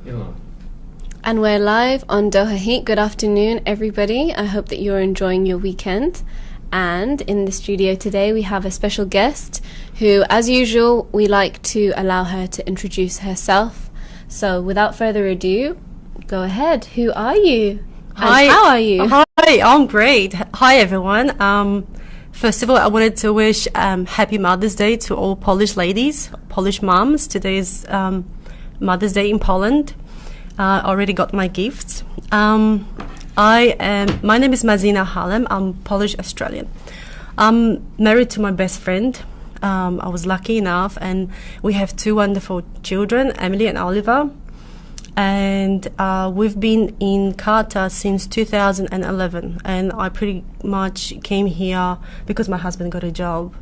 Yeah. And we're live on Doha Heat. Good afternoon, everybody. I hope that you're enjoying your weekend. And in the studio today, we have a special guest who, as usual, we like to allow her to introduce herself. So without further ado, go ahead. Who are you? Hi. And how are you? Hi, I'm great. Hi, everyone. First of all, I wanted to wish Happy Mother's Day to all Polish ladies, Polish moms. Today is Mother's Day in Poland. I already got my gifts. My name is Marzena Hallam. I'm Polish Australian. I'm married to my best friend. I was lucky enough, and we have two wonderful children, Emoly and Oliver. And we've been in Qatar since 2011, and I pretty much came here because my husband got a job.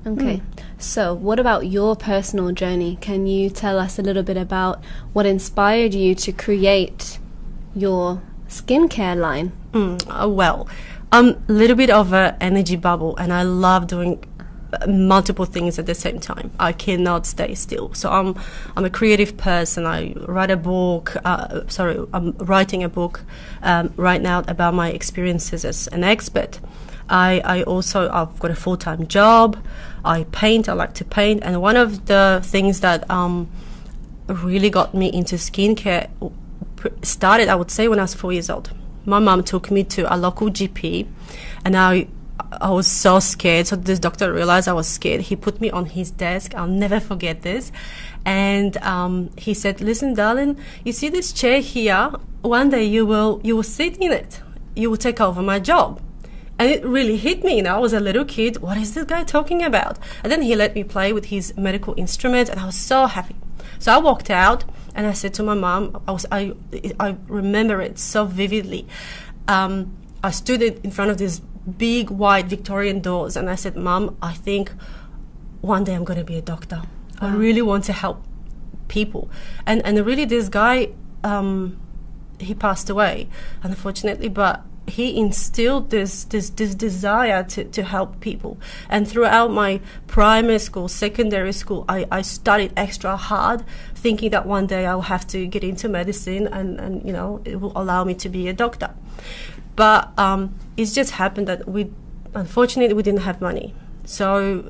Okay, so what about your personal journey? Can you tell us a little bit about what inspired you to create your skincare line? Well, I'm a little bit of an energy bubble, and I love doing multiple things at the same time. I cannot stay still. So I'm a creative person. I write a book. I'm writing a book right now about my experiences as an expert. I've got a full-time job. I paint. I like to paint. And one of the things that really got me into skincare started, I would say, when I was 4 years old. My mom took me to a local GP, and I was so scared. So this doctor realized I was scared. He put me on his desk. I'll never forget this. And he said, "Listen, darling, you see this chair here? One day you will sit in it. You will take over my job." And it really hit me. I was a little kid. What is this guy talking about? And then he let me play with his medical instruments, and I was so happy. So I walked out, and I said to my mom, I remember it so vividly. I stood in front of this big white Victorian doors, and I said, "Mom, I think one day I'm going to be a doctor. I really want to help people." And really, this guy, he passed away, unfortunately, but he instilled this desire to help people. And throughout my primary school, secondary school, I studied extra hard, thinking that one day I'll have to get into medicine, and it will allow me to be a doctor. But it's just happened that unfortunately, we didn't have money. So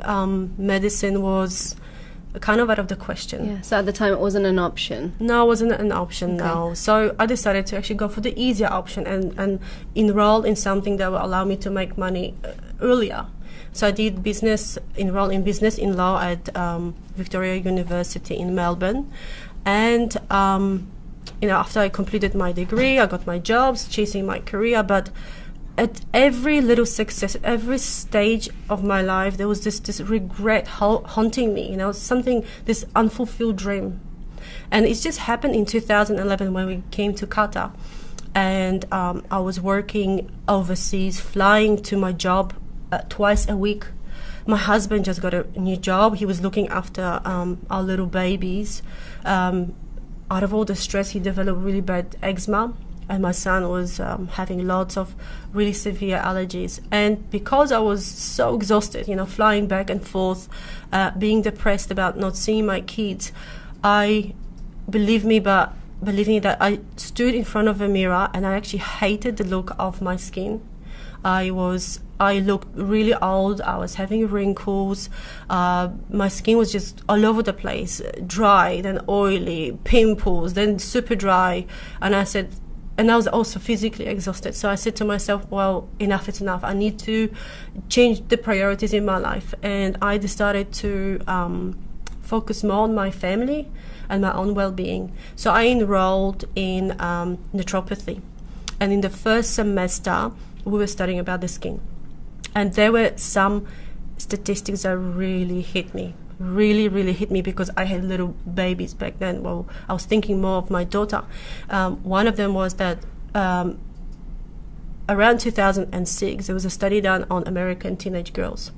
medicine was kind of out of the question. Yeah, so at the time it wasn't an option. No, it wasn't an option, Okay. no. So I decided to actually go for the easier option and enroll in something that will allow me to make money earlier. So I did enroll in business in law at Victoria University in Melbourne. And after I completed my degree, I got my jobs, chasing my career, but at every little success, at every stage of my life, there was this regret haunting me, this unfulfilled dream. And it just happened in 2011 when we came to Qatar. And I was working overseas, flying to my job twice a week. My husband just got a new job. He was looking after our little babies. Out of all the stress, he developed really bad eczema. And my son was having lots of really severe allergies. And because I was so exhausted, flying back and forth, being depressed about not seeing my kids, believe me that I stood in front of a mirror and I actually hated the look of my skin. I looked really old. I was having wrinkles. My skin was just all over the place, dry, then oily, pimples, then super dry. And I was also physically exhausted. So I said to myself, well, enough is enough. I need to change the priorities in my life. And I decided to focus more on my family and my own well-being. So I enrolled in naturopathy. And in the first semester, we were studying about the skin. And there were some statistics that really hit me. Really, really hit me because I had little babies back then. Well, I was thinking more of my daughter. One of them was that around 2006, there was a study done on American teenage girls.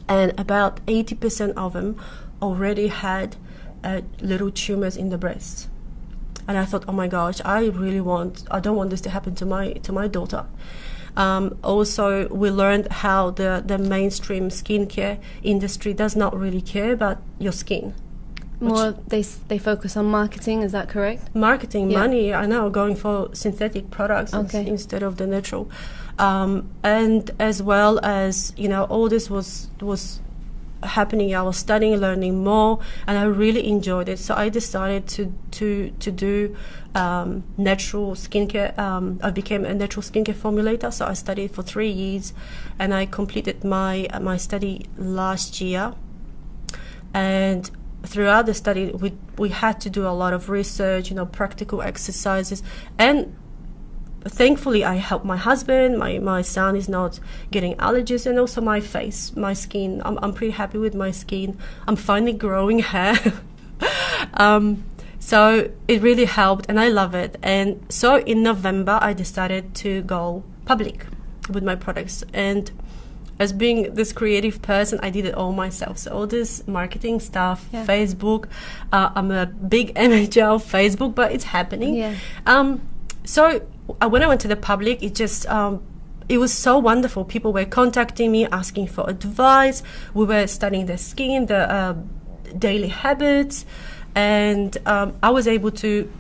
And about 80% of them already had little tumors in the breasts. And I thought, oh my gosh, I don't want this to happen to my daughter. Also, we learned how the mainstream skincare industry does not really care about your skin. More, they focus on marketing, is that correct? Marketing, money, I know, going for synthetic products instead of the natural. And as well as, all this was happening. I was studying, learning more, and I really enjoyed it. So I decided to do natural skincare. I became a natural skincare formulator. So I studied for 3 years, and I completed my study last year. And throughout the study, we had to do a lot of research, practical exercises, and thankfully I helped my husband. My son is not getting allergies, and also my face, my skin. I'm pretty happy with my skin. I'm finally growing hair. So it really helped, and I love it. And so in November, I decided to go public with my products. And as being this creative person, I did it all myself. So all this marketing stuff, Facebook. I'm a big amateur of Facebook, but it's happening. Yeah. So when I went to the public, it was so wonderful. People were contacting me, asking for advice. We were studying the skin, the daily habits, and I was able to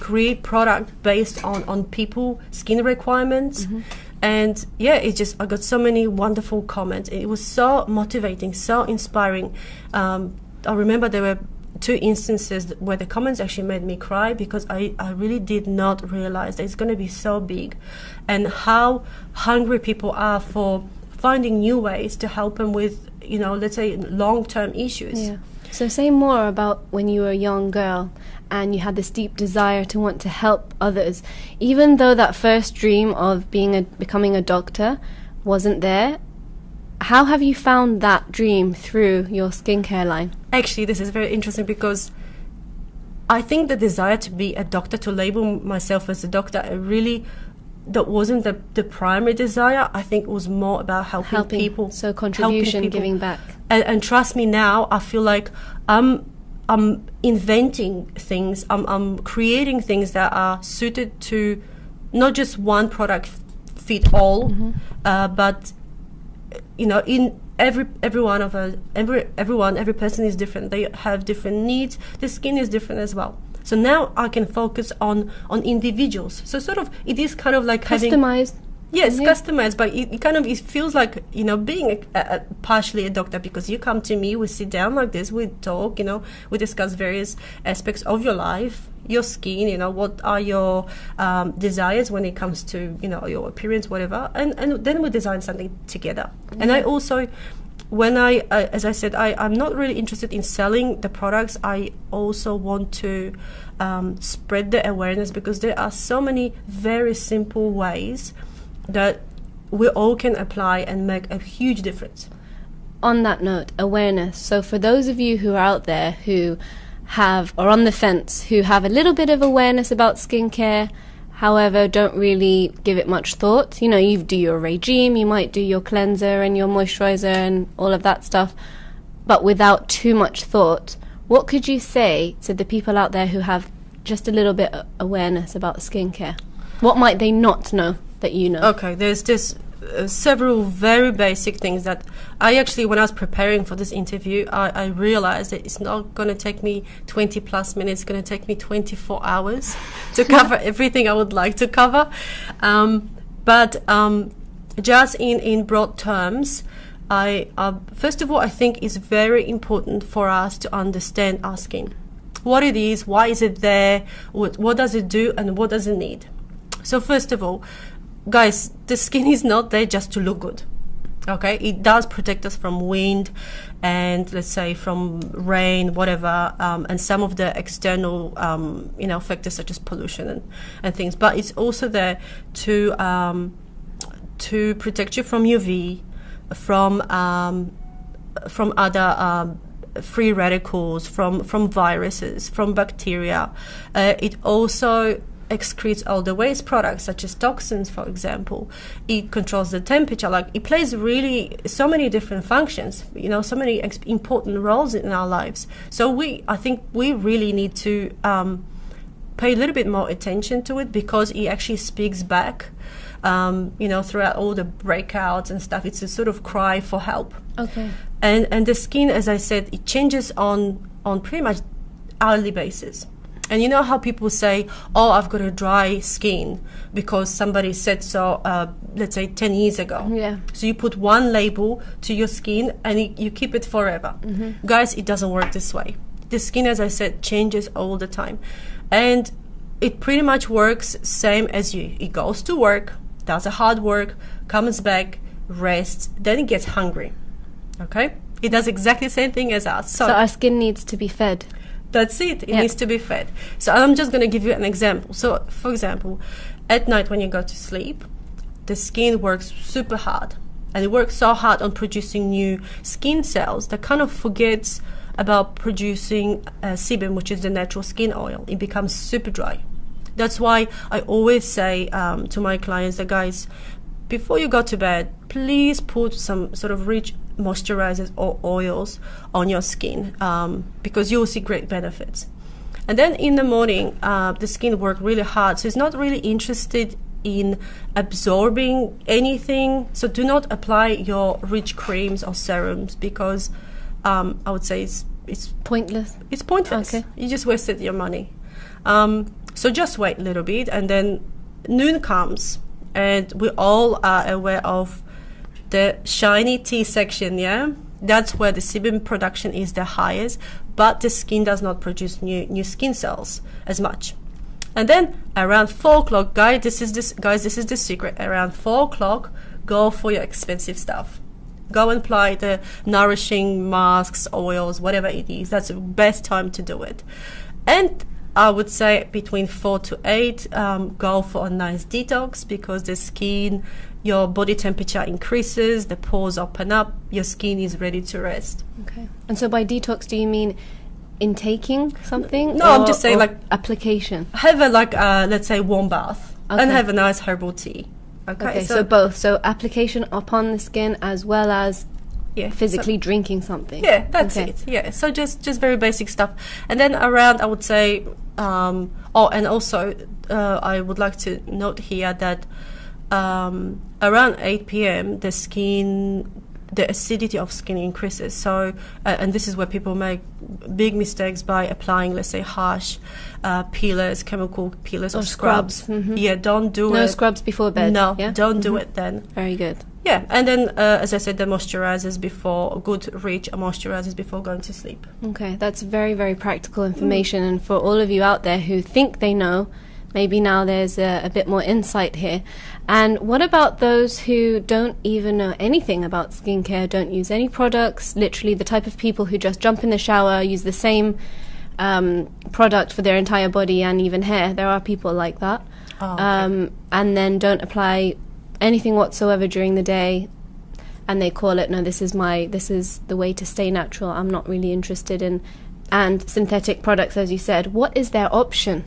create product based on people skin requirements. Mm-hmm. And I got so many wonderful comments. It was so motivating, so inspiring. I remember there were 2 instances where the comments actually made me cry, because I really did not realize that it's going to be so big, and how hungry people are for finding new ways to help them with, let's say, long-term issues. Yeah. So say more about when you were a young girl and you had this deep desire to want to help others. Even though that first dream of becoming a doctor wasn't there, how have you found that dream through your skincare line? Actually, this is very interesting, because I think the desire to be a doctor, to label myself as a doctor, that wasn't the primary desire. I think it was more about helping people. So contribution, giving back. And trust me, now I feel like I'm inventing things. I'm creating things that are suited to not just one product fit all, but in every one of us, every person is different. They have different needs. The skin is different as well. So now I can focus on individuals. So sort of, it is kind of like customized. Yes, customized, but it feels like, being partially a doctor, because you come to me, we sit down like this, we talk, we discuss various aspects of your life, your skin, what are your desires when it comes to, your appearance, whatever, and then we design something together. Mm-hmm. And I also, as I said, I'm not really interested in selling the products. I also want to spread the awareness, because there are so many very simple ways that we all can apply and make a huge difference. On that note, awareness. So for those of you who are out there who have, or on the fence, who have a little bit of awareness about skincare, however, don't really give it much thought. You do your regime, you might do your cleanser and your moisturizer and all of that stuff, but without too much thought, what could you say to the people out there who have just a little bit of awareness about skincare? What might they not know that you know? Okay, there's just several very basic things that I actually, when I was preparing for this interview, I realized that it's not going to take me 20 plus minutes. It's going to take me 24 hours to cover everything I would like to cover. But just in broad terms, first of all, I think it's very important for us to understand our skin. What it is, why is it there, what does it do, and what does it need. So first of all, guys, the skin is not there just to look good. Okay, it does protect us from wind and, let's say, from rain, whatever, and some of the external, factors such as pollution and things. But it's also there to protect you from UV, from other free radicals, from viruses, from bacteria. It also excretes all the waste products, such as toxins, for example. It controls the temperature. It plays really so many different functions, so many important roles in our lives. So I think we really need to pay a little bit more attention to it, because it actually speaks back, throughout all the breakouts and stuff. It's a sort of cry for help. Okay. And the skin, as I said, it changes on on pretty much hourly basis. And you know how people say, oh, I've got a dry skin because somebody said so, let's say 10 years ago. Yeah. So you put one label to your skin and you keep it forever. Guys, it doesn't work this way. The skin, as I said, changes all the time. And it pretty much works same as you. It goes to work, does a hard work, comes back, rests, then it gets hungry. Okay? It does exactly the same thing as us. So our skin needs to be fed. That's it. It needs to be fed. So I'm just going to give you an example. So, for example, at night when you go to sleep, the skin works super hard. And it works so hard on producing new skin cells that kind of forgets about producing sebum, which is the natural skin oil. It becomes super dry. That's why I always say to my clients, that guys, before you go to bed, please put some sort of rich moisturizers or oils on your skin, because you will see great benefits. And then in the morning, the skin works really hard, so it's not really interested in absorbing anything. So do not apply your rich creams or serums, because I would say it's pointless. It's pointless. Okay. You just wasted your money. So just wait a little bit, and then noon comes, and we all are aware of the shiny T section, yeah? That's where the sebum production is the highest, but the skin does not produce new skin cells as much. And then around 4 o'clock, guys, this is the secret. Around 4 o'clock, go for your expensive stuff. Go and apply the nourishing masks, oils, whatever it is. That's the best time to do it. And I would say between 4 to 8, go for a nice detox, because the skin, your body temperature increases, the pores open up, your skin is ready to rest. Okay. And so by detox, do you mean intaking something? No, I'm just saying, like, application. Have a, let's say, warm bath, and have a nice herbal tea. Okay, so both. So application upon the skin as well as physically drinking something. Yeah, that's it. Yeah, so just very basic stuff. And then around, I would say, and also I would like to note here that around 8 p.m. the acidity of skin increases. So, and this is where people make big mistakes by applying, let's say, harsh peelers, chemical peelers or scrubs. Yeah, don't do it. No scrubs before bed. No, don't do it then. Very good. Yeah, and then, as I said, the moisturizers before, good rich moisturizers before going to sleep. Okay, that's very, very practical information. And for all of you out there who think they know, maybe now there's a bit more insight here. And what about those who don't even know anything about skincare, don't use any products, literally the type of people who just jump in the shower, use the same product for their entire body and even hair? There are people like that. Oh, okay. And then don't apply anything whatsoever during the day, and they call it, no, this is the way to stay natural. I'm not really interested in synthetic products, as you said. What is their option?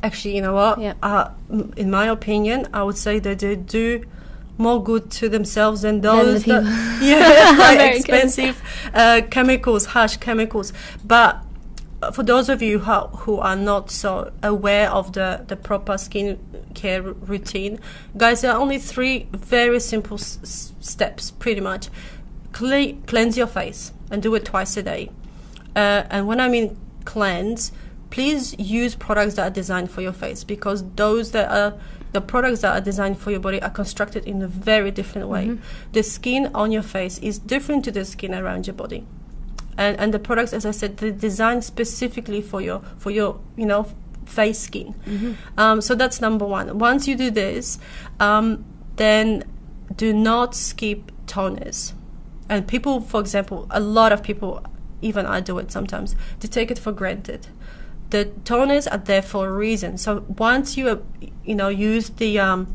Actually, you know what? Yeah. In my opinion, I would say that they do more good to themselves than those expensive chemicals, harsh chemicals. But for those of you who are not so aware of the proper skin care routine, guys, there are only 3 very simple steps, pretty much. Cleanse your face, and do it twice a day. And when I mean cleanse, please use products that are designed for your face, because the products that are designed for your body are constructed in a very different way. The skin on your face is different to the skin around your body. And the products, as I said, they're designed specifically for your face skin. So that's number 1. Once you do this, then do not skip toners. And people, for example, a lot of people, even I do it sometimes, they take it for granted. The toners are there for a reason. So once you use the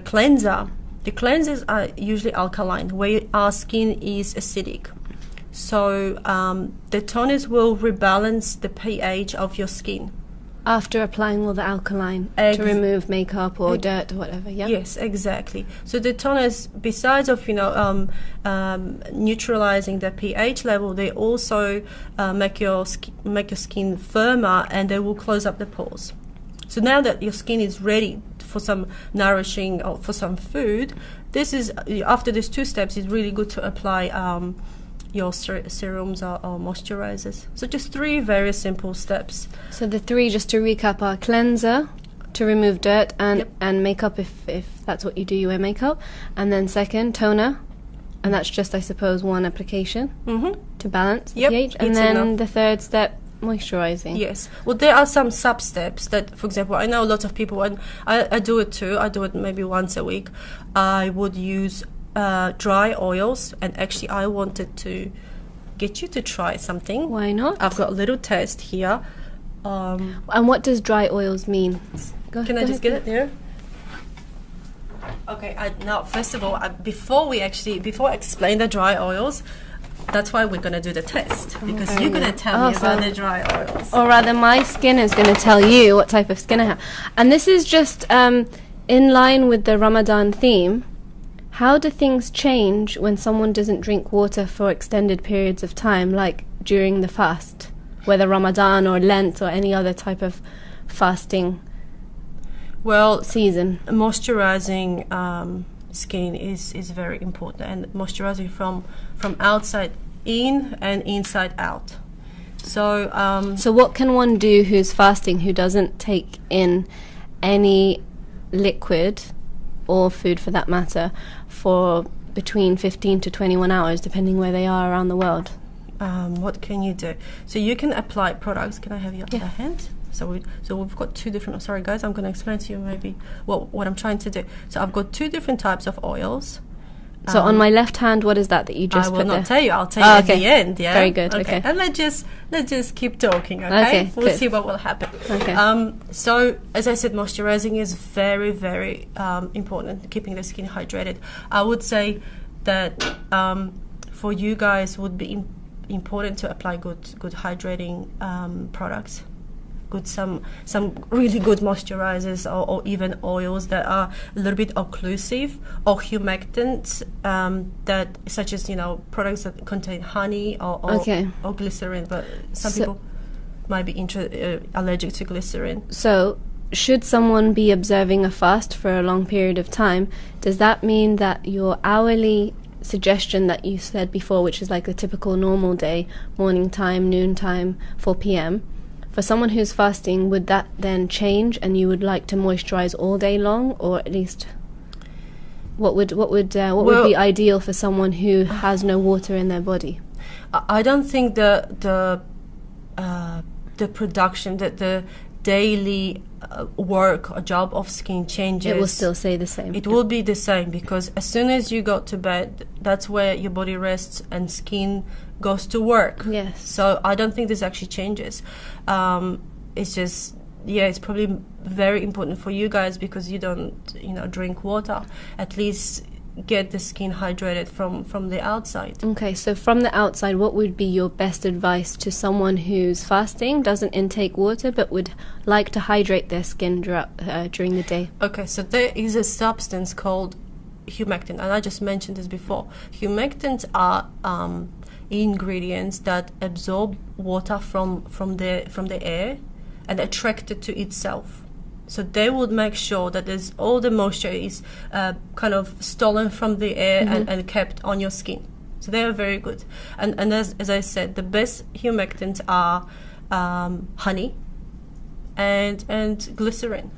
cleanser, the cleansers are usually alkaline, where our skin is acidic. So the toners will rebalance the pH of your skin. After applying all the alkaline to remove makeup or dirt or whatever, yeah? Yes, exactly. So the toners, besides of neutralizing the pH level, they also make your skin firmer, and they will close up the pores. So now that your skin is ready for some nourishing or for some food, after these 2 steps, it's really good to apply your serums or moisturizers. So just 3 very simple steps. So the 3, just to recap, are cleanser to remove dirt and makeup if that's what you do, you wear makeup. And then second, toner. And that's just, I suppose, 1 application to balance the pH. And then enough. The third step, moisturizing. Yes. Well, there are some sub-steps that, for example, I know a lot of people, and I do it too. I do it maybe once a week. I would use dry oils, and actually I wanted to get you to try something. Why not? I've got a little test here. And what does dry oils mean? Can I just get it there? Okay, now first of all, before I explain the dry oils, that's why we're going to do the test, because you're going to tell me about the dry oils. Or rather, my skin is going to tell you what type of skin I have. And this is just in line with the Ramadan theme. How do things change when someone doesn't drink water for extended periods of time, like during the fast, whether Ramadan or Lent or any other type of fasting season? Moisturizing skin is very important, and moisturizing from outside in and inside out. So so what can one do who's fasting, who doesn't take in any liquid or food for that matter for between 15 to 21 hours, depending where they are around the world? What can you do? So you can apply products. Can I have your other hand? So we've got 2 different. Sorry, guys, I'm going to explain to you maybe what I'm trying to do. So I've got 2 different types of oils. So on my left hand, what is that you just put there? I will not tell you. I'll tell you at the end. Yeah. Very good. Okay. And let's just keep talking. Okay. We'll see what will happen. Okay. So as I said, moisturizing is very, very important. Keeping the skin hydrated. I would say that for you guys would be important to apply good hydrating products. Some really good moisturizers or even oils that are a little bit occlusive, or humectants, that such as products that contain honey or glycerin, but some people might be allergic to glycerin. So should someone be observing a fast for a long period of time, does that mean that your hourly suggestion that you said before, which is like the typical normal day, morning time, noon time, 4 p.m., for someone who's fasting, would that then change, and you would like to moisturize all day long, or at least what would be ideal for someone who has no water in their body? I don't think the production, that the daily work or job of skin changes. It will still stay the same. It will be the same, because as soon as you go to bed, that's where your body rests and skin goes to work. Yes. So I don't think this actually changes. It's just, it's probably very important for you guys, because you don't, drink water. At least get the skin hydrated from the outside. Okay, so from the outside, what would be your best advice to someone who's fasting, doesn't intake water, but would like to hydrate their skin during the day? Okay, so there is a substance called humectant, and I just mentioned this before. Humectants are ingredients that absorb water from the air and attract it to itself. So they would make sure that there's all the moisture is kind of stolen from the air and kept on your skin. So they are very good. And as I said, the best humectants are honey and glycerin.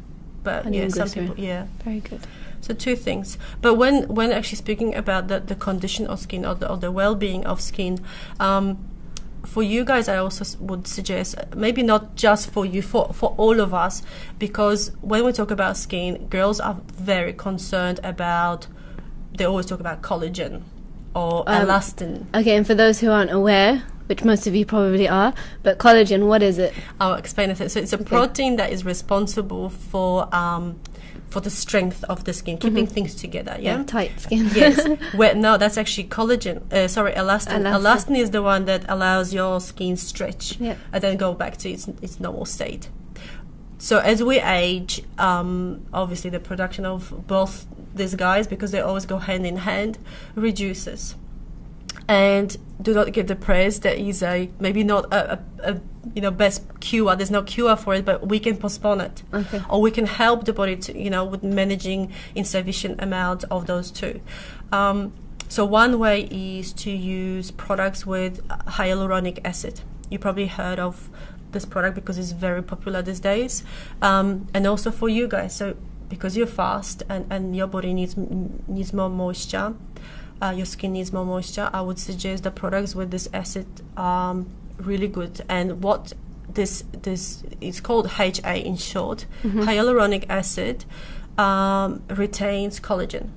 But honey and some glycerin. people, very good. So 2 things. But when actually speaking about the condition of skin or the well-being of skin, for you guys, I also would suggest, maybe not just for you, for all of us, because when we talk about skin, girls are very concerned about, they always talk about collagen or elastin. Okay, and for those who aren't aware, which most of you probably are, but collagen, what is it? I'll explain it. So it's a protein that is responsible for the strength of the skin, keeping things together. Yeah, tight skin. Yes. No, that's actually collagen. Elastin. Elastin is the one that allows your skin stretch and then go back to its normal state. So as we age, obviously the production of both these guys, because they always go hand in hand, reduces. And do not get depressed. There is maybe not a best cure. There's no cure for it, but we can postpone it, or we can help the body to with managing insufficient amount of those two. So one way is to use products with hyaluronic acid. You probably heard of this product because it's very popular these days, and also for you guys. So because you're fast and your body needs more moisture, your skin needs more moisture, I would suggest the products with this acid are really good. And what this is called HA in short, hyaluronic acid, retains collagen.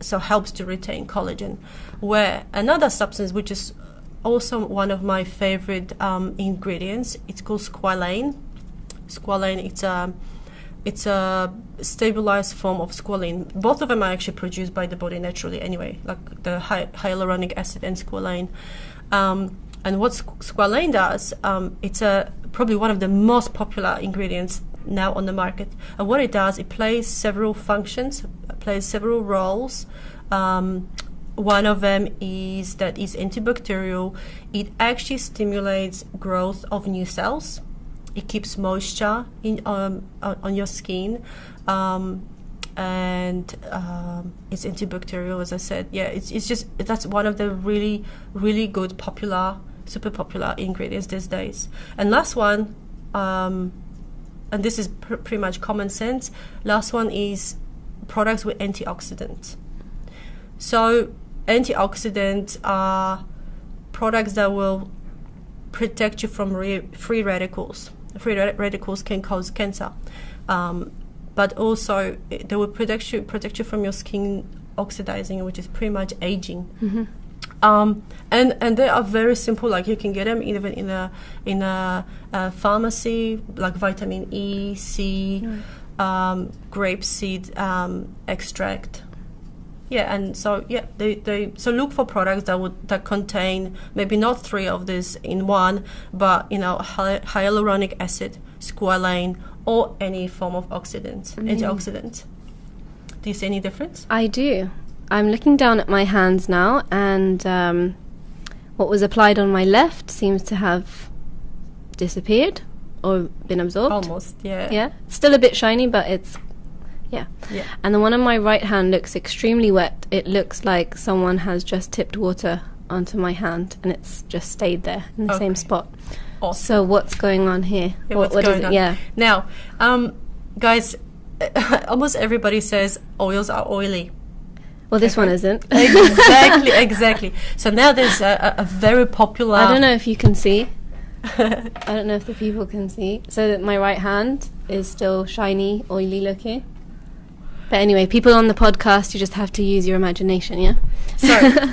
So helps to retain collagen. Where another substance, which is also one of my favorite ingredients, it's called squalane. Squalane, it's a stabilized form of squalane. Both of them are actually produced by the body naturally anyway, like the hyaluronic acid and squalane. And what squalane does, it's probably one of the most popular ingredients now on the market. And what it does, it plays several functions, plays several roles. One of them is that it's antibacterial. It actually stimulates growth of new cells. It keeps moisture on your skin, and it's antibacterial, as I said. Yeah, it's just, that's one of the really, really good, super popular ingredients these days. And last one, and this is pretty much common sense. Last one is products with antioxidants. So antioxidants are products that will protect you from free radicals. Free radicals can cause cancer, but also they will protect you from your skin oxidizing, which is pretty much aging. And they are very simple. Like you can get them even in a pharmacy, like vitamin E, C, grapeseed extract. Yeah, and so so look for products that contain maybe not 3 of these in one, but hyaluronic acid, squalane, or any form of antioxidant. Do you see any difference? I do. I'm looking down at my hands now, and what was applied on my left seems to have disappeared or been absorbed. Almost, yeah. Yeah, it's still a bit shiny, but it's yeah. And the one on my right hand looks extremely wet. It looks like someone has just tipped water onto my hand, and it's just stayed there in the same spot. Awesome. So what's going on here? Yeah, what going on? Yeah. Now, guys, almost everybody says oils are oily. Well, this one isn't. Exactly. So now there's a very popular... I don't know if you can see. I don't know if the people can see. So that my right hand is still shiny, oily looking. But anyway, people on the podcast, you just have to use your imagination, yeah?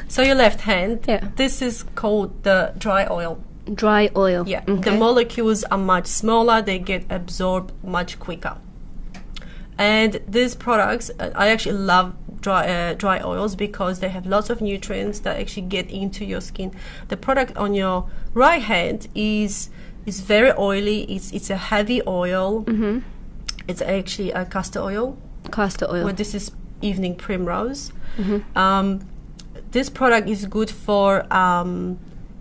So your left hand, yeah. This is called the dry oil. Dry oil. Yeah. Okay. The molecules are much smaller. They get absorbed much quicker. And these products, I actually love dry oils because they have lots of nutrients that actually get into your skin. The product on your right hand is very oily. It's a heavy oil. Mm-hmm. It's actually a castor oil. Castor oil. Well, this is evening primrose. Mm-hmm. This product is good for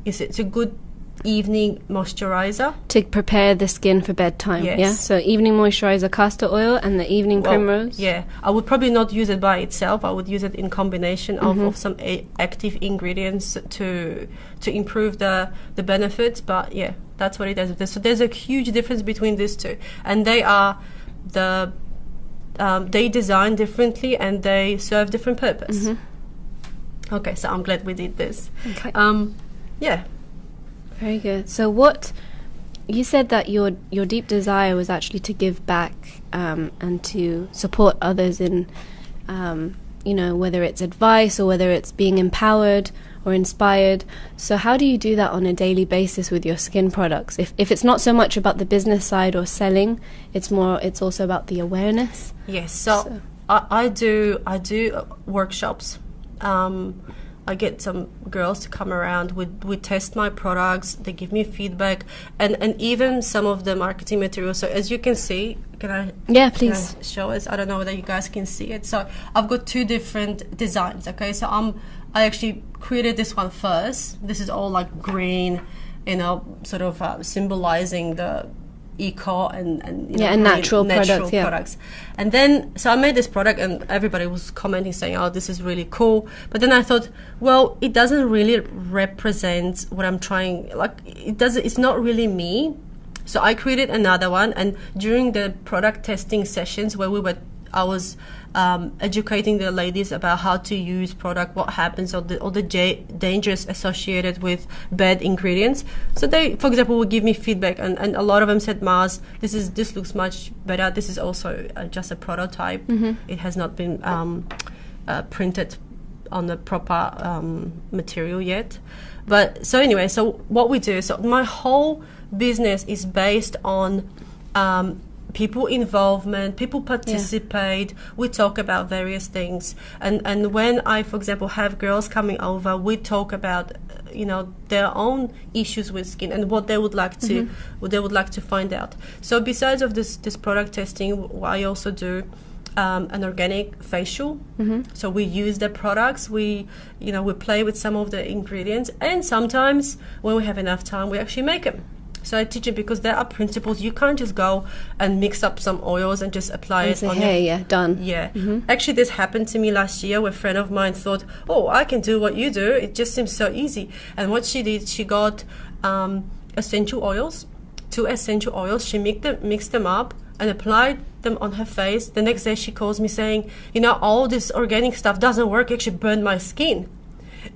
it's a good evening moisturizer to prepare the skin for bedtime. Yes. Yeah, so evening moisturizer, castor oil, and the evening primrose. Yeah, I would probably not use it by itself. I would use it in combination of some active ingredients to improve the benefits. But yeah, that's what it does. So there's a huge difference between these two, and they are they design differently and they serve different purpose. Mm-hmm. Okay, so I'm glad we did this. Okay. Yeah. Very good. So what you said that your deep desire was actually to give back and to support others in whether it's advice or whether it's being empowered or inspired. So how do you do that on a daily basis with your skin products? If it's not so much about the business side or selling, it's also about the awareness. Yes. So. I do workshops. I get some girls to come around. We test my products. They give me feedback, and even some of the marketing materials. So as you can see, can I? Yeah, please show us. I don't know whether you guys can see it. So I've got 2 different designs. Okay, so I actually created this one first. This is all like green, sort of symbolizing the eco and and natural products. And then so I made this product, and everybody was commenting saying, "Oh, this is really cool." But then I thought, well, it doesn't really represent what I'm trying. Like it's not really me. So I created another one, and during the product testing sessions where I was educating the ladies about how to use product, what happens, all the dangers associated with bad ingredients. So they, for example, would give me feedback, and a lot of them said, "Mars, this looks much better. This is also just a prototype. It has not been printed on the proper material yet." But so anyway, so what we do, so my whole business is based on people involvement, people participate, we talk about various things, and when I, for example, have girls coming over, we talk about their own issues with skin and what they would like to find out. So besides of this product testing, I also do an organic facial. So we use the products, we play with some of the ingredients, and sometimes when we have enough time, we actually make them. So I teach it because there are principles. You can't just go and mix up some oils and just apply it on your... done. Yeah. Actually, this happened to me last year where a friend of mine thought, "Oh, I can do what you do. It just seems so easy." And what she did, she got essential oils, 2 essential oils. She mixed them up and applied them on her face. The next day she calls me saying, "All this organic stuff doesn't work. It actually burned my skin."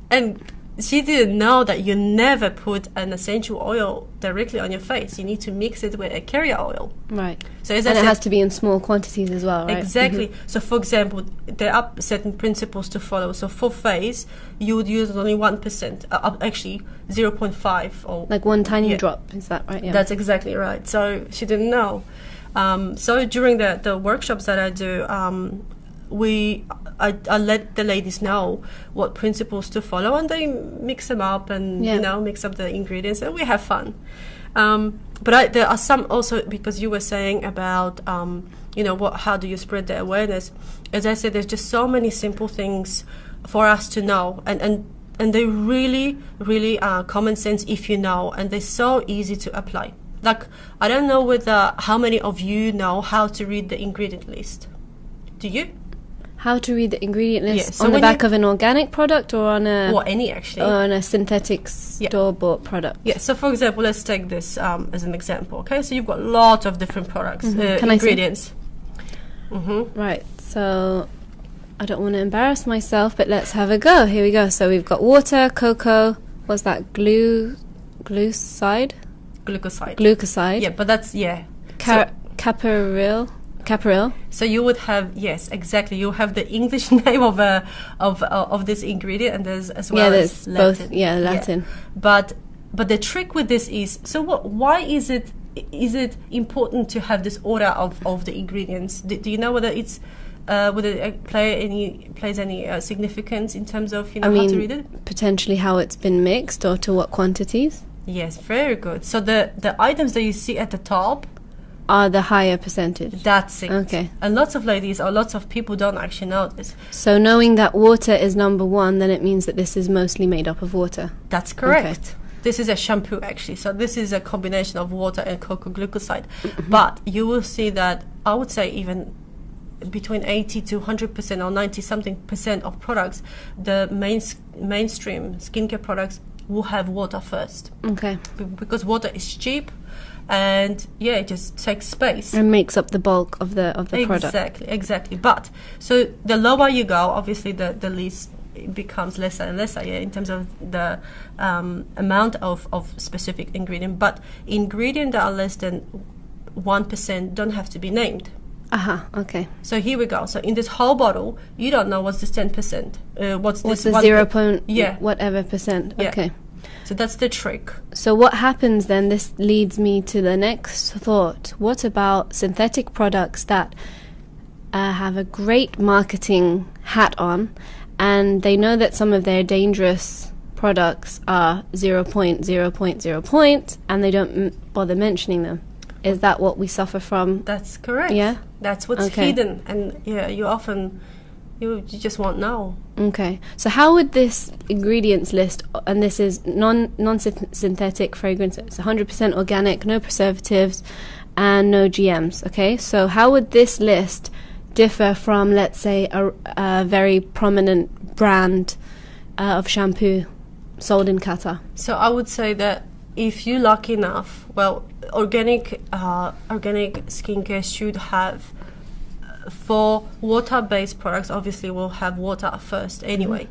And she didn't know that you never put an essential oil directly on your face. You need to mix it with a carrier oil. Right. So it has to be in small quantities as well, right? Exactly. So for example, there are certain principles to follow. So for face, you would use only 1%, actually 0.5 or... Like one tiny drop, is that right? Yeah. That's exactly right. So she didn't know. So during the workshops that I do, I let the ladies know what principles to follow, and they mix them up and mix up the ingredients, and we have fun. But there are some also, because you were saying about how do you spread the awareness. As I said, there's just so many simple things for us to know, and they really are common sense if you know, and they're so easy to apply. Like, I don't know how many of you know how to read the ingredient list. Do you? How to read the ingredient list on the back of an organic product or on a... Or any, actually. Or on a synthetic store-bought product. Yeah, so for example, let's take this as an example, okay? So you've got lots of different products, ingredients. Right, so I don't want to embarrass myself, but let's have a go. Here we go. So we've got water, cocoa, what's that, glucoside? Glucoside. Yeah, but that's, Caparil. So you would have, yes, exactly. You have the English name of this ingredient, and there's as well as Latin. Both. Yeah, Latin. Yeah. But the trick with this is, so why is it important to have this order of the ingredients? Do you know whether it's whether it plays any significance in terms of how to read it? Potentially how it's been mixed or to what quantities. Yes, very good. So the items that you see at the top are the higher percentage. That's it. Okay. And lots of ladies or lots of people don't actually know this. So knowing that water is number 1, then it means that this is mostly made up of water. That's correct. Okay. This is a shampoo, actually. So this is a combination of water and cocoa glucoside. But you will see that, I would say, even between 80 to 100% or 90-something% of products, the mainstream skincare products will have water first. Okay. Because water is cheap. And it just takes space and makes up the bulk of the product. Exactly. But so the lower you go, obviously the least it becomes lesser and lesser in terms of the amount of specific ingredient. But ingredients that are less than 1% don't have to be named. Okay. So here we go. So in this whole bottle, you don't know what's this 10%. What's the 0. Whatever percent. Yeah. Okay. So that's the trick. So what happens then? This leads me to the next thought. What about synthetic products that have a great marketing hat on, and they know that some of their dangerous products are 0.0.0, and they don't bother mentioning them? Is that what we suffer from? That's correct. Yeah? That's what's hidden. And you often... You just won't know. Okay. So how would this ingredients list, and this is non-synthetic fragrance, it's 100% organic, no preservatives, and no GMs. Okay, so how would this list differ from, let's say, a very prominent brand of shampoo sold in Qatar? So I would say that if you're lucky enough, well, organic skincare should have, for water-based products, obviously we'll have water first anyway.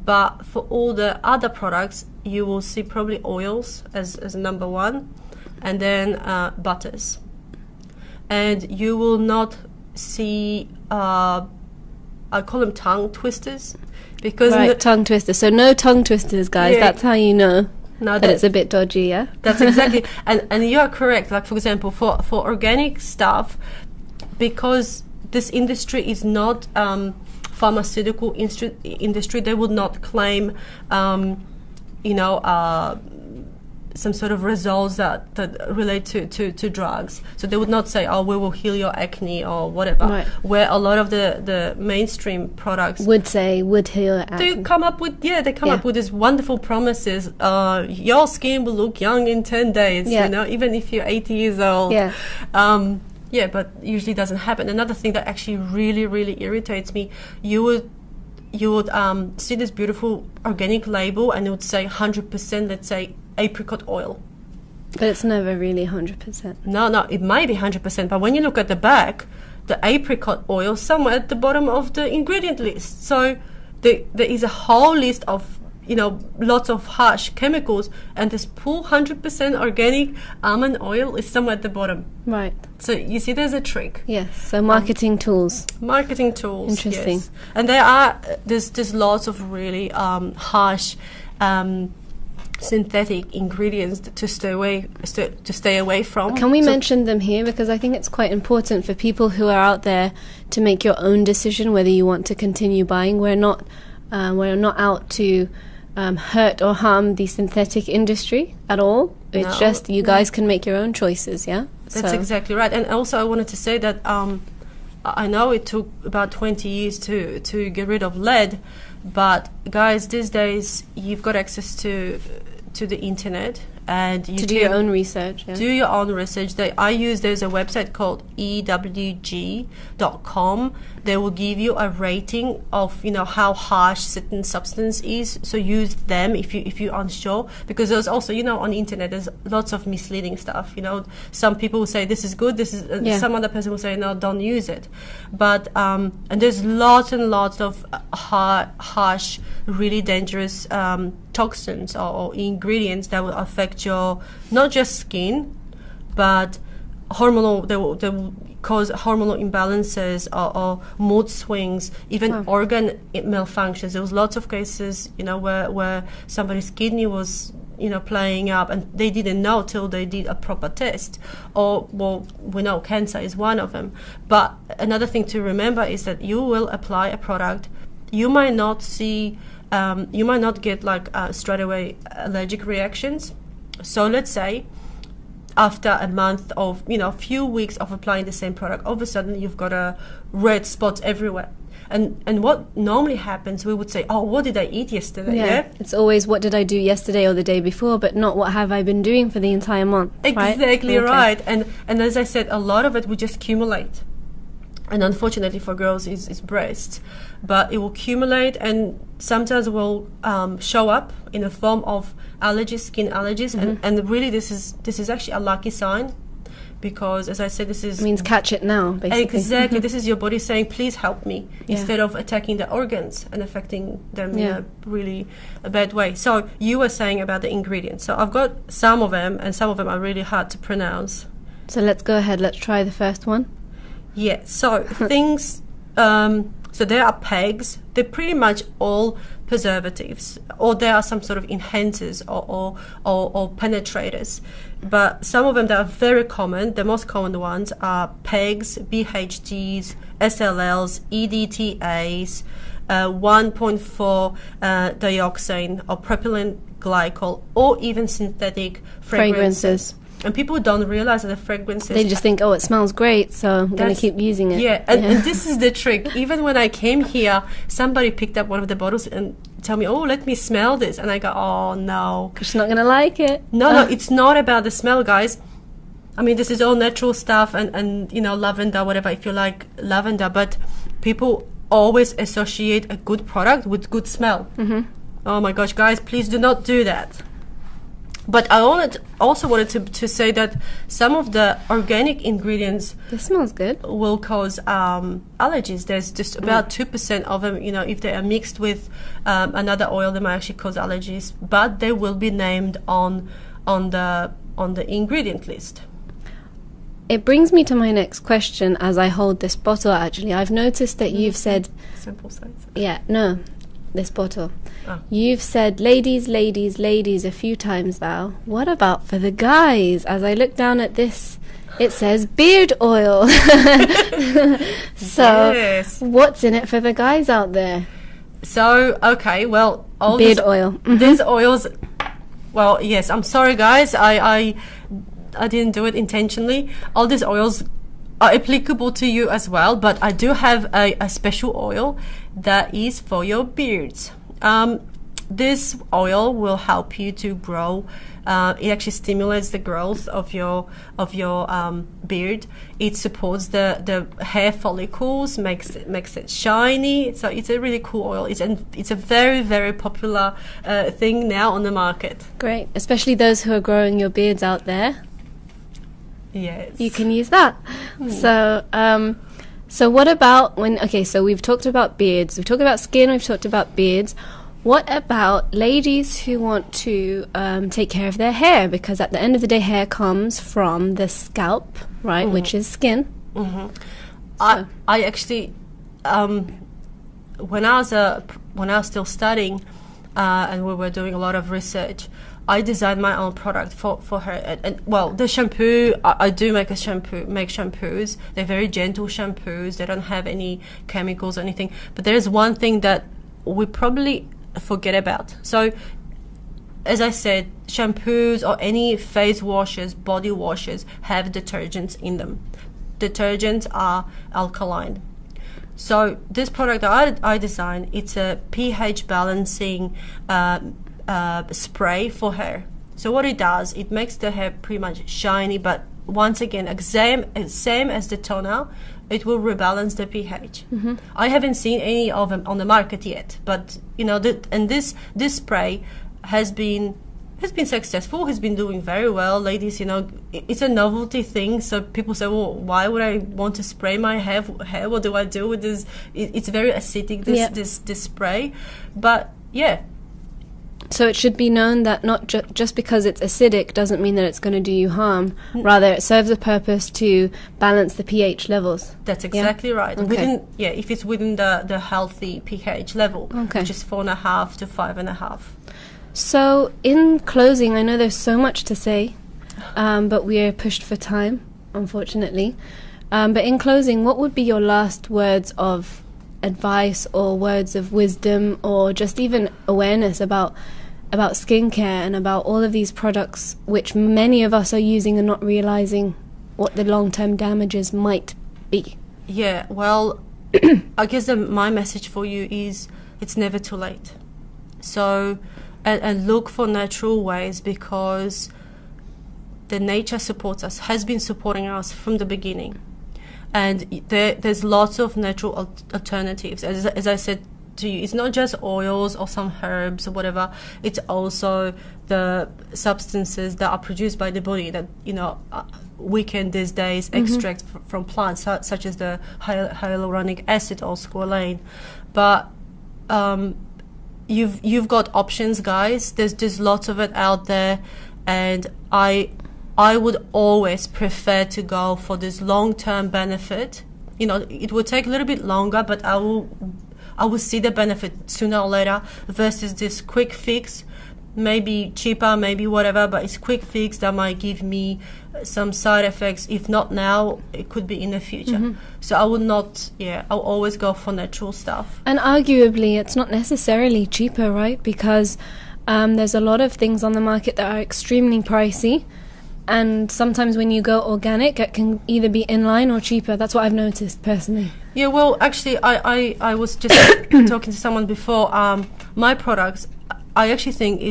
But for all the other products, you will see probably oils as number one, and then butters. And you will not see, I call them tongue twisters. Because tongue twisters. So no tongue twisters, guys. Yeah. That's how you know that it's a bit dodgy, yeah? That's exactly. And you are correct. Like, for example, for organic stuff, because this industry is not pharmaceutical industry, they would not claim, some sort of results that relate to drugs. So they would not say, oh, we will heal your acne or whatever. Right. Where a lot of the mainstream products would heal your acne. They come up with these wonderful promises. Your skin will look young in 10 days, even if you're 80 years old. Yeah. But usually doesn't happen. Another thing that actually really, really irritates me, you would see this beautiful organic label and it would say 100%, let's say, apricot oil. But it's never really 100%. No, it might be 100%, but when you look at the back, the apricot oil somewhere at the bottom of the ingredient list. So there is a whole list of, lots of harsh chemicals, and this poor 100% organic almond oil is somewhere at the bottom. Right. So you see, there's a trick. Yes. So marketing tools. Marketing tools. Interesting. Yes. And there's lots of really harsh synthetic ingredients to stay away from. Can we mention them here, because I think it's quite important for people who are out there to make your own decision whether you want to continue buying. We're not out to hurt or harm the synthetic industry at all. It's just you guys can make your own choices. Yeah, that's exactly right. And also I wanted to say that I know it took about 20 years to get rid of lead, but guys, these days you've got access to the internet, and you do your own research. Yeah. Do your own research. There's a website called ewg.com. They will give you a rating of how harsh certain substance is. So use them if you're unsure, because there's also on the internet there's lots of misleading stuff. Some people will say this is good. This is some other person will say no, don't use it. But and there's lots and lots of harsh, really dangerous toxins or ingredients that will affect your not just skin, but hormonal. They will cause hormonal imbalances or mood swings, even organ malfunctions. There was lots of cases, where somebody's kidney was playing up, and they didn't know till they did a proper test. Or, well, we know cancer is one of them. But another thing to remember is that you will apply a product, you might not see. You might not get straight away allergic reactions. So let's say after a month of, a few weeks of applying the same product, all of a sudden you've got red spots everywhere. And what normally happens, we would say, oh, what did I eat yesterday? Yeah. It's always what did I do yesterday or the day before, but not what have I been doing for the entire month. Exactly right. And as I said, a lot of it would just accumulate. And unfortunately for girls is breast, but it will accumulate and sometimes will show up in the form of allergies, skin allergies, and really this is actually a lucky sign, because as I said, this means catch it now, basically. Exactly. This is your body saying, please help me, instead of attacking the organs and affecting them in a really bad way. So you were saying about the ingredients. So I've got some of them, and some of them are really hard to pronounce. So let's go ahead. Let's try the first one. Yeah, so things, so there are pegs. They're pretty much all preservatives, or there are some sort of enhancers or penetrators. But some of them that are very common, the most common ones are pegs, BHTs, SLLs, EDTAs, 1.4 dioxane or propylene glycol, or even synthetic fragrances. And people don't realize that the fragrances... They just think, oh, it smells great, so I'm going to keep using it. Yeah, and this is the trick. Even when I came here, somebody picked up one of the bottles and tell me, oh, let me smell this. And I go, oh, no. Because she's not going to like it. No, it's not about the smell, guys. I mean, this is all natural stuff, and you know, lavender, whatever, if you like lavender, but people always associate a good product with good smell. Oh my gosh, guys, please do not do that. But I also wanted to say that some of the organic ingredients, This smells good. will cause allergies. There's just about 2% of them, you know, if they are mixed with another oil, they might actually cause allergies. But they will be named on the ingredient list. It brings me to my next question as I hold this bottle, actually. I've noticed that you've said... Simple size. Yeah, no, this bottle. Oh. You've said ladies, ladies, ladies a few times now. What about for the guys? As I look down at this, it says beard oil. So, Yes. what's in it for the guys out there? So, okay, well, all Beard oil. these oils, well, yes, I'm sorry, guys. I didn't do it intentionally. All these oils are applicable to you as well, but I do have a special oil that is for your beards. This oil will help you to grow. It actually stimulates the growth of your beard. It supports the hair follicles, makes it shiny. So it's a really cool oil. It's a very, very popular thing now on the market. Great. Especially those who are growing your beards out there. Yes. You can use that. So what about so we've talked about beards, we've talked about skin, we've talked about beards. What about ladies who want to take care of their hair? Because at the end of the day, hair comes from the scalp, right, which is skin. I actually, when I was still studying, and we were doing a lot of research, I designed my own product for her. And well, the shampoo, I do make shampoos. They're very gentle shampoos. They don't have any chemicals or anything. But there is one thing that we probably forget about. So, as I said, shampoos or any face washes, body washes have detergents in them. Detergents are alkaline. So this product that I designed, it's a pH balancing spray for hair. So what it does, it makes the hair pretty much shiny, but once again, same as the toner, it will rebalance the pH. I haven't seen any of them on the market yet, but you know, this spray has been successful, has been doing very well. Ladies, you know, it's a novelty thing, so people say, well, why would I want to spray my hair? What do I do with this? It's very acidic, this spray, but yeah. So it should be known that not just because it's acidic doesn't mean that it's going to do you harm. Rather, it serves a purpose to balance the pH levels. That's exactly right. Okay. If it's within the healthy pH level, which is 4.5 to 5.5. So in closing, I know there's so much to say, but we are pushed for time, unfortunately. But in closing, what would be your last words of advice or words of wisdom, or just even awareness about skincare and about all of these products which many of us are using and not realizing what the long-term damages might be? Yeah, well, I guess my message for you is it's never too late. So, and look for natural ways, because the nature supports us, has been supporting us from the beginning. And there's lots of natural alternatives. As I said to you, it's not just oils or some herbs or whatever. It's also the substances that are produced by the body that, you know, we can these days extract from plants, such as the hyaluronic acid or squalane. But you've got options, guys. There's lots of it out there, and I would always prefer to go for this long-term benefit. You know, it will take a little bit longer, but I will see the benefit sooner or later, versus this quick fix, maybe cheaper, maybe whatever, but it's quick fix that might give me some side effects. If not now, it could be in the future. So I would not, I'll always go for natural stuff. And arguably, it's not necessarily cheaper, right? Because there's a lot of things on the market that are extremely pricey. And sometimes when you go organic, it can either be in line or cheaper. That's what I've noticed personally. Yeah, well, actually, I was just talking to someone before. My products, I actually think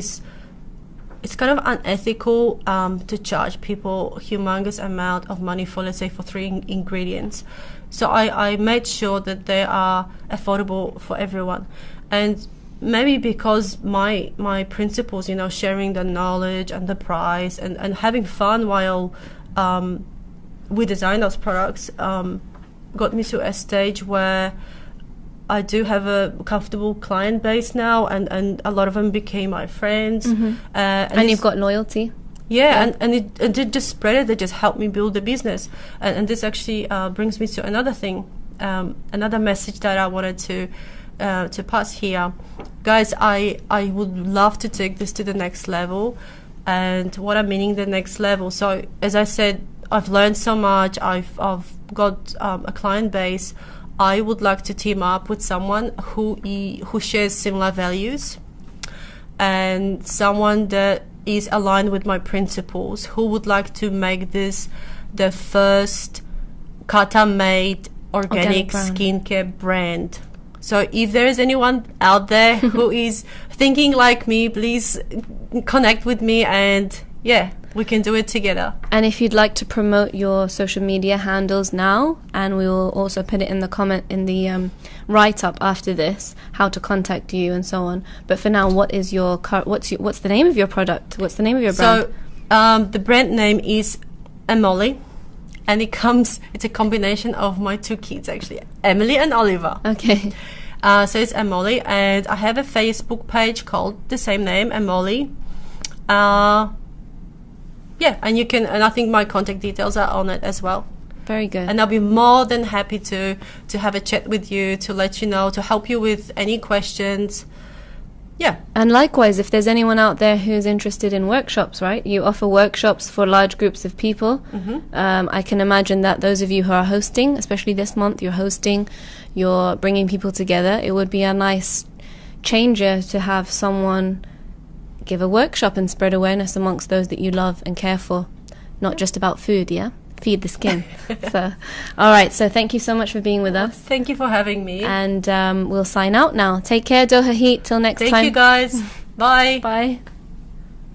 it's kind of unethical to charge people humongous amount of money for, let's say, for 3 ingredients. So I made sure that they are affordable for everyone. And maybe because my principles, sharing the knowledge and the price and having fun while we design those products, got me to a stage where I do have a comfortable client base now, and a lot of them became my friends. And you've got loyalty. Yeah, and it just spread it. They just helped me build the business. And this actually brings me to another thing, another message that I wanted to pass here. Guys, I would love to take this to the next level. And what I'm meaning the next level. So as I said, I've learned so much. I've got a client base. I would like to team up with someone who shares similar values and someone that is aligned with my principles, who would like to make this the first Qatar-made organic skincare brand. So if there is anyone out there who is thinking like me, please connect with me, and we can do it together. And if you'd like to promote your social media handles now, and we will also put it in the comment in the write-up after this, how to contact you and so on. But for now, what's the name of your product? What's the name of your brand? So the brand name is Emoly, and it's a combination of my 2 kids, actually, Emily and Oliver. Okay. So it's Emoly, and I have a Facebook page called the same name, Emoly. And I think my contact details are on it as well. Very good. And I'll be more than happy to have a chat with you, to let you know, to help you with any questions. Yeah. And likewise, if there's anyone out there who's interested in workshops, right? You offer workshops for large groups of people. I can imagine that those of you who are hosting, especially this month, you're bringing people together. It would be a nice changer to have someone give a workshop and spread awareness amongst those that you love and care for. Not just about food, yeah? Feed the skin. So, all right. So thank you so much for being with us. Thank you for having me. And we'll sign out now. Take care, Doha Heat. Till next time. Thank you, guys. Bye. Bye.